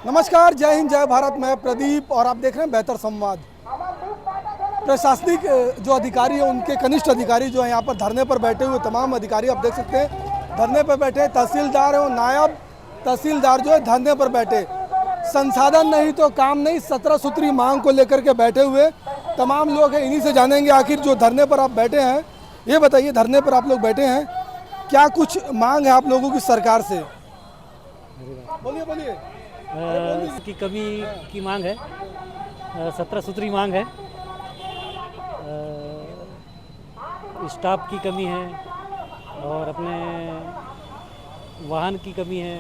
नमस्कार, जय हिंद, जय भारत। मैं प्रदीप और आप देख रहे हैं बेहतर संवाद। प्रशासनिक जो अधिकारी हैं, उनके कनिष्ठ अधिकारी जो हैं यहाँ पर धरने पर बैठे हुए तमाम अधिकारी आप देख सकते हैं धरने पर बैठे। तहसीलदार और नायब तहसीलदार जो है धरने पर बैठे। संसाधन नहीं तो काम नहीं, 17 सूत्री मांग को लेकर के बैठे हुए तमाम लोग हैं। इन्हीं से जानेंगे आखिर जो धरने पर आप बैठे हैं, ये बताइए, धरने पर आप लोग बैठे हैं, क्या कुछ मांग है आप लोगों की सरकार से? बोलिए बोलिए। की कमी की मांग है। 17 सूत्री मांग है। स्टाफ की कमी है और अपने वाहन की कमी है।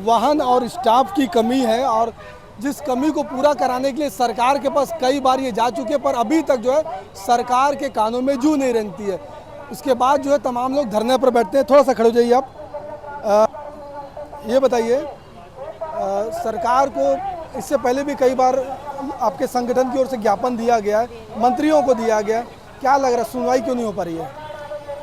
वाहन और स्टाफ की कमी है और जिस कमी को पूरा कराने के लिए सरकार के पास कई बार ये जा चुके, पर अभी तक जो है सरकार के कानों में जू नहीं रेंगती है। इसके बाद जो है तमाम लोग धरने पर बैठते हैं। थोड़ा सा खड़े हो जाइए आप। ये बताइए, सरकार को इससे पहले भी कई बार आपके संगठन की ओर से ज्ञापन दिया गया है, मंत्रियों को दिया गया, क्या लग रहा है सुनवाई क्यों नहीं हो पा रही है?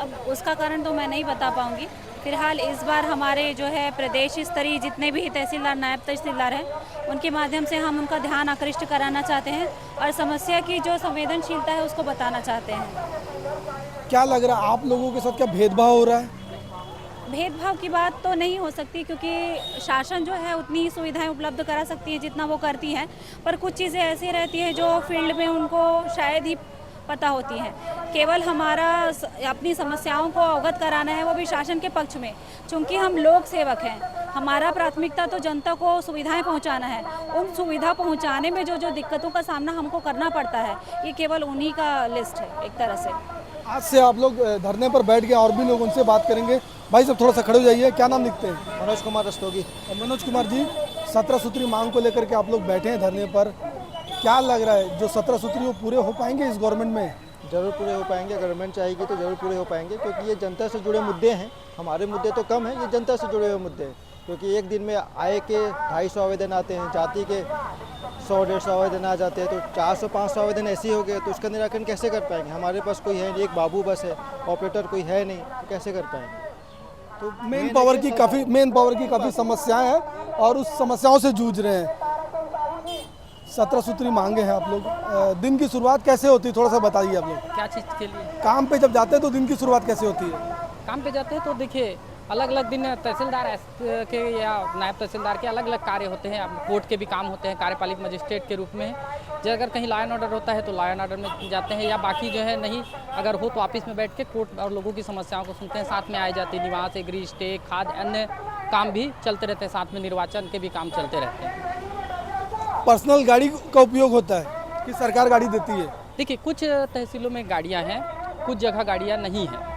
अब उसका कारण तो मैं नहीं बता पाऊंगी। फिलहाल इस बार हमारे जो है प्रदेश स्तरीय जितने भी तहसीलदार, नायब तहसीलदार हैं, उनके माध्यम से हम उनका ध्यान आकृष्ट कराना चाहते हैं और समस्या की जो संवेदनशीलता है उसको बताना चाहते हैं। क्या लग रहा है आप लोगों के साथ क्या भेदभाव हो रहा है? भेदभाव की बात तो नहीं हो सकती, क्योंकि शासन जो है उतनी ही सुविधाएं उपलब्ध करा सकती है जितना वो करती है, पर कुछ चीज़ें ऐसी रहती हैं जो फील्ड में उनको शायद ही पता होती हैं। केवल हमारा अपनी समस्याओं को अवगत कराना है, वो भी शासन के पक्ष में। चूँकि हम लोक सेवक हैं, हमारा प्राथमिकता तो जनता को सुविधाएं पहुंचाना है। उन सुविधा पहुंचाने में जो जो दिक्कतों का सामना हमको करना पड़ता है, ये केवल उन्हीं का लिस्ट है एक तरह से। आज से आप लोग धरने पर बैठ गए और भी लोग, उनसे बात करेंगे। भाई साहब थोड़ा सा खड़े हो जाइए, क्या नाम लिखते हैं? मनोज कुमार रस्तोगी। मनोज कुमार जी, 17 सूत्री मांग को लेकर के आप लोग बैठे हैं धरने पर, क्या लग रहा है जो 17 सूत्री वो पूरे हो पाएंगे इस गवर्नमेंट में? जरूर पूरे हो पाएंगे, गवर्नमेंट चाहेगी तो जरूर पूरे हो पाएंगे, क्योंकि ये जनता से जुड़े मुद्दे हैं। हमारे मुद्दे तो कम हैं, ये जनता से जुड़े हुए मुद्दे हैं। क्योंकि एक दिन में आय के 250 आवेदन आते हैं, जाति के 100-150 आवेदन आ जाते हैं, तो 400-500 आवेदन ऐसे ही हो गए, तो उसका निराकरण कैसे कर पाएंगे? हमारे पास कोई है नहीं, एक बाबू बस है, ऑपरेटर कोई है नहीं, तो कैसे कर पाएंगे? तो मेन पावर की काफ़ी समस्याएं हैं और उस समस्याओं से जूझ रहे हैं। 17 सूत्री मांगे हैं आप लोग। दिन की शुरुआत कैसे होती है, थोड़ा सा बताइए आप लोग। क्या चीज़ के लिए? काम पे जब जाते हैं तो दिन की शुरुआत कैसे होती है? काम पे जाते हैं तो देखिए, अलग अलग दिन तहसीलदार के या नायब तहसीलदार के अलग अलग कार्य होते हैं। कोर्ट के भी काम होते हैं, कार्यपालिक मजिस्ट्रेट के रूप में। जब अगर कहीं लॉ एंड ऑर्डर होता है तो लॉ एंड ऑर्डर में जाते हैं, या बाकी जो है नहीं अगर हो तो ऑफिस में बैठ के कोर्ट और लोगों की समस्याओं को सुनते हैं। साथ में आए जाते हैं निवास, एग्री, स्टे, खाद, अन्य काम भी चलते रहते हैं। साथ में निर्वाचन के भी काम चलते रहते हैं। पर्सनल गाड़ी का उपयोग होता है कि सरकार गाड़ी देती है? देखिए, कुछ तहसीलों में गाड़ियाँ हैं, कुछ जगह गाड़ियाँ नहीं हैं।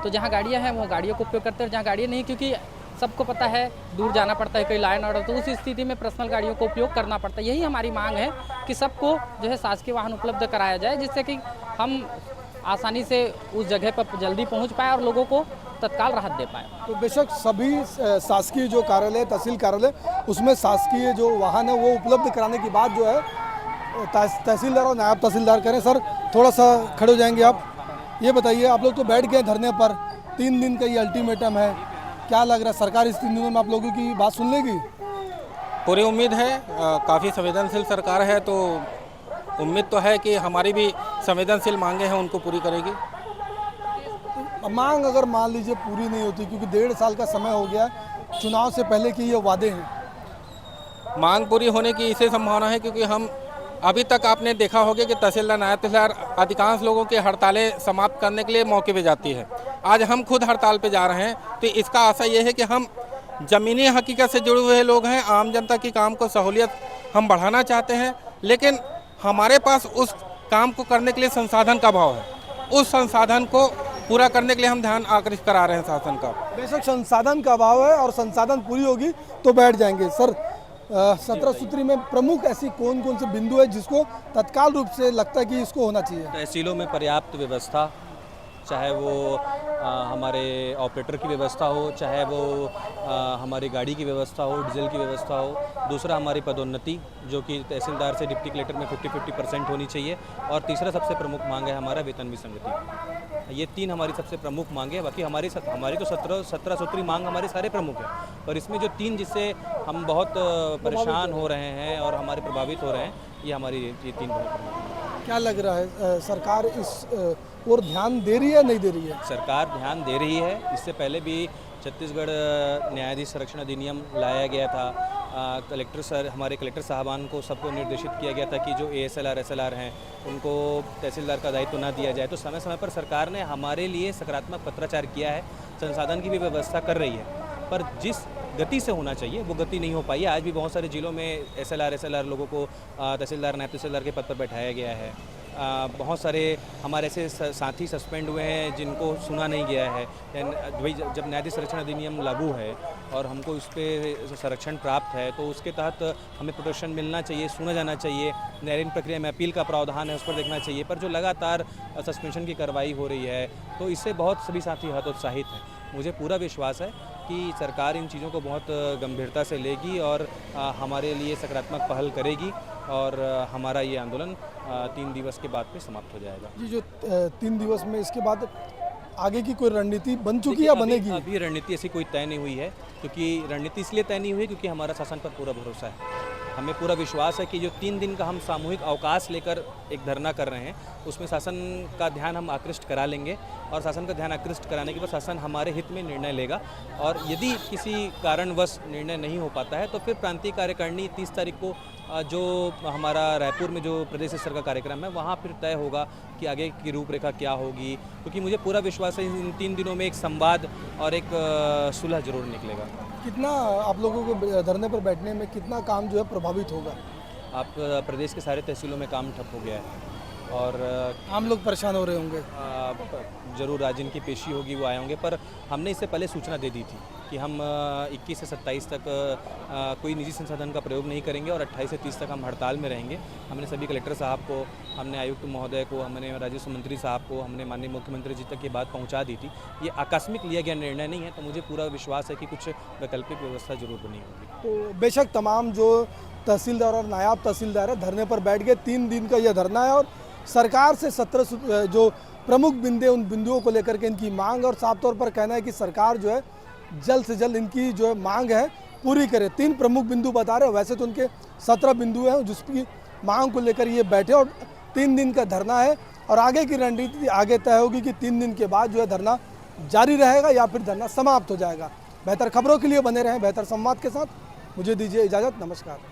तो जहाँ गाड़ियाँ हैं वो गाड़ियों का उपयोग करते हैं, जहाँ गाड़ियाँ नहीं, क्योंकि सबको पता है दूर जाना पड़ता है, कोई लॉ एंड ऑर्डर, तो उस स्थिति में पर्सनल गाड़ियों का उपयोग करना पड़ता है। यही हमारी मांग है कि सबको जो है शासकीय वाहन उपलब्ध कराया जाए, जिससे कि हम आसानी से उस जगह पर जल्दी पहुँच पाए और लोगों को तत्काल राहत दे पाए। तो बेशक सभी शासकीय जो कार्यालय, तहसील कार्यालय, उसमें शासकीय जो वाहन है वो उपलब्ध कराने की बात जो है तहसीलदार और नायब तहसीलदार करें। सर थोड़ा सा खड़े हो जाएंगे आप। ये बताइए, आप लोग तो बैठ गए धरने पर, 3 दिन का ये अल्टीमेटम है, क्या लग रहा है सरकार इस 3 दिनों में आप लोगों की बात सुन लेगी? पूरी उम्मीद है। काफ़ी संवेदनशील सरकार है, तो उम्मीद तो है कि हमारी भी संवेदनशील मांगे हैं उनको पूरी करेगी। मांग अगर मान लीजिए पूरी नहीं होती, क्योंकि 1.5 साल का समय हो गया, चुनाव से पहले के ये वादे हैं। मांग पूरी होने की इसे संभावना है, क्योंकि हम अभी तक आपने देखा होगा कि तहसीलदार, नायब तहसीलदार अधिकांश लोगों के हड़तालें समाप्त करने के लिए मौके पे जाती है। आज हम खुद हड़ताल पे जा रहे हैं, तो इसका आशा ये है कि हम ज़मीनी हकीकत से जुड़े हुए लोग हैं, आम जनता की काम को सहूलियत हम बढ़ाना चाहते हैं, लेकिन हमारे पास उस काम को करने के लिए संसाधन का अभाव है। उस संसाधन को पूरा करने के लिए हम ध्यान आकृष्ट करा रहे हैं शासन का। बेशक संसाधन का अभाव है और संसाधन पूरी होगी तो बैठ जाएंगे। सर 17 सूत्री में प्रमुख ऐसी कौन कौन से बिंदु है जिसको तत्काल रूप से लगता है कि इसको होना चाहिए? तहसीलों में पर्याप्त व्यवस्था, चाहे वो हमारे ऑपरेटर की व्यवस्था हो, चाहे वो हमारी गाड़ी की व्यवस्था हो, डीजल की व्यवस्था हो। दूसरा हमारी पदोन्नति, जो कि तहसीलदार से डिप्टी कलेक्टर में 50-50% होनी चाहिए। और तीसरा सबसे प्रमुख मांग है हमारा वेतन विसंगति। ये 3 हमारी सबसे प्रमुख मांग है। बाकी हमारी तो 17 सूत्री मांग हमारे सारे प्रमुख हैं, पर इसमें जो 3 जिससे हम बहुत परेशान हो रहे हैं और हमारे प्रभावित हो रहे हैं, ये हमारी ये 3 बहुत प्रमुख हैं। क्या लग रहा है सरकार इस और ध्यान दे रही है नहीं दे रही है? सरकार ध्यान दे रही है। इससे पहले भी छत्तीसगढ़ न्यायाधीश संरक्षण अधिनियम लाया गया था। हमारे कलेक्टर साहबान को सबको निर्देशित किया गया था कि जो ASLR SLR हैं उनको तहसीलदार का दायित्व ना दिया जाए। तो समय समय पर सरकार ने हमारे लिए सकारात्मक पत्राचार किया है, संसाधन की भी व्यवस्था कर रही है, पर जिस गति से होना चाहिए वो गति नहीं हो पाई है। आज भी बहुत सारे जिलों में SLR लोगों को तहसीलदार नायब तहसीलदार के पद पर बैठाया गया है। बहुत सारे हमारे ऐसे साथी सस्पेंड हुए हैं जिनको सुना नहीं गया है। भाई जब न्यायाधीश संरक्षण अधिनियम लागू है और हमको इस पर संरक्षण प्राप्त है, तो उसके तहत हमें प्रोटेक्शन मिलना चाहिए, सुना जाना चाहिए। न्यायालयीन प्रक्रिया में अपील का प्रावधान है, उस पर देखना चाहिए। पर जो लगातार सस्पेंशन की कार्रवाई हो रही है, तो इससे बहुत सभी साथी हतोत्साहित हैं। मुझे पूरा विश्वास है कि सरकार इन चीज़ों को बहुत गंभीरता से लेगी और हमारे लिए सकारात्मक पहल करेगी और हमारा ये आंदोलन 3 दिवस के बाद पे समाप्त हो जाएगा। जी, जो 3 दिवस में इसके बाद आगे की कोई रणनीति बन चुकी है या बनेगी? अभी रणनीति ऐसी कोई तय नहीं हुई है, क्योंकि रणनीति इसलिए तय नहीं हुई क्योंकि हमारा शासन पर पूरा भरोसा है। हमें पूरा विश्वास है कि जो 3 दिन का हम सामूहिक अवकाश लेकर एक धरना कर रहे हैं, उसमें शासन का ध्यान हम आकृष्ट करा लेंगे और शासन का ध्यान आकृष्ट कराने के बाद शासन हमारे हित में निर्णय लेगा। और यदि किसी कारणवश निर्णय नहीं हो पाता है तो फिर प्रांतीय कार्यकारिणी 30 तारीख को जो हमारा रायपुर में जो प्रदेश स्तर का कार्यक्रम है, वहाँ फिर तय होगा कि आगे की रूपरेखा क्या होगी। क्योंकि मुझे पूरा विश्वास है इन 3 दिनों में एक संवाद और एक सुलह जरूर निकलेगा। कितना आप लोगों को धरने पर बैठने में कितना काम जो है प्रभावित होगा? आप प्रदेश के सारे तहसीलों में काम ठप हो गया है और आम लोग परेशान हो रहे होंगे। ज़रूर आज जिनकी पेशी होगी वो आए होंगे, पर हमने इससे पहले सूचना दे दी थी कि हम 21 से 27 तक कोई निजी संसाधन का प्रयोग नहीं करेंगे और 28 से 30 तक हम हड़ताल में रहेंगे। हमने सभी कलेक्टर साहब को, हमने आयुक्त महोदय को, हमने राजस्व मंत्री साहब को, हमने माननीय मुख्यमंत्री जी तक ये बात पहुंचा दी थी। ये आकस्मिक लिया गया निर्णय नहीं है, तो मुझे पूरा विश्वास है कि कुछ वैकल्पिक व्यवस्था जरूर बनी होगी। तो बेशक तमाम जो तहसीलदार और नायब तहसीलदार है धरने पर बैठ गए। 3 दिन का यह धरना है और सरकार से 17 जो प्रमुख बिंदु उन बिंदुओं को लेकर के इनकी मांग और साफ तौर पर कहना है कि सरकार जो है जल्द से जल्द इनकी जो है मांग है पूरी करे। 3 प्रमुख बिंदु बता रहे हैं, वैसे तो उनके 17 बिंदु हैं जिसकी मांग को लेकर ये बैठे और 3 दिन का धरना है और आगे की रणनीति आगे तय होगी कि 3 दिन के बाद जो है धरना जारी रहेगा या फिर धरना समाप्त हो जाएगा। बेहतर खबरों के लिए बने रहें बेहतर संवाद के साथ। मुझे दीजिए इजाज़त, नमस्कार।